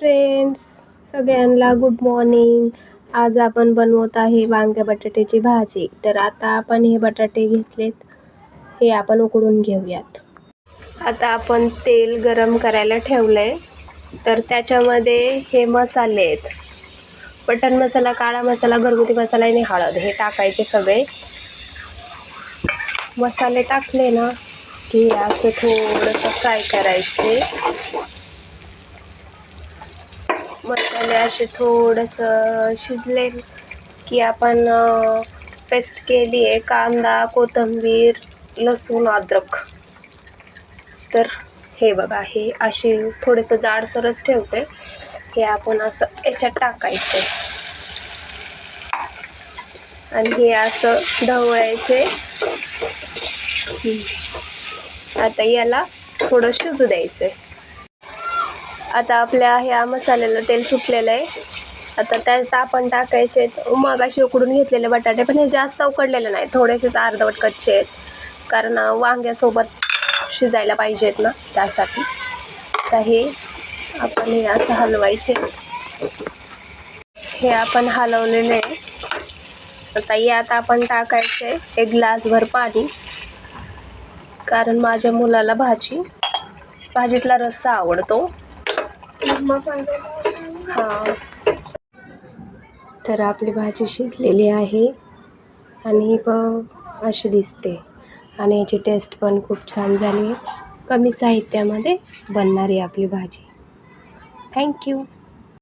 Friends, सगळ्यांना good morning. आज आपण बनवत आहे वांग्या बटाट्याची भाजी. तर आता आपण हे बटाटे घेतलेत, हे आपण उकडून घेऊयात. आता आपण तेल गरम करायला ठेवलंय. तर त्याच्यामध्ये हे मसाले आहेत, बटन मसाला, काळा मसाला, घरगुती मसाला आणि हळद हे टाकायचे. सगळे मसाले टाकले ना की असं थोडंसं फ्राय करायचे. मसाले असे थोडंसं शिजले की आपण पेस्ट केली आहे कांदा, कोथिंबीर, लसूण, अद्रक. तर हे बघा, हे असे थोडंसं जाडसरच ठेवते. हे आपण असं याच्यात टाकायचं आणि हे असं ढवळायचे. आता याला थोडं शिजू द्यायचं. आता आपल्या ह्या मसाल्याला तेल सुटलेलं आहे. आता त्यात आपण टाकायचे मगाशी उकडून घेतलेले बटाटे, पण हे जास्त उकडलेले नाही, थोडेसेच अर्धवट कच्चे आहेत, कारण वांग्यासोबत शिजायला पाहिजेत ना, त्यासाठी. तर हे आपण हे असं हलवायचे. हे आपण हलवलेले आहे. आता यात आपण टाकायचे एक ग्लासभर पाणी, कारण माझ्या मुलाला भाजीतला रस्सा आवडतो. हां, तर आपली भाजी शिजलेली आहे आणि ही अशी दिसते आणि याची टेस्ट पण खूप छान झाली. कमी साहित्यामध्ये बनणारी आपली भाजी. थँक्यू.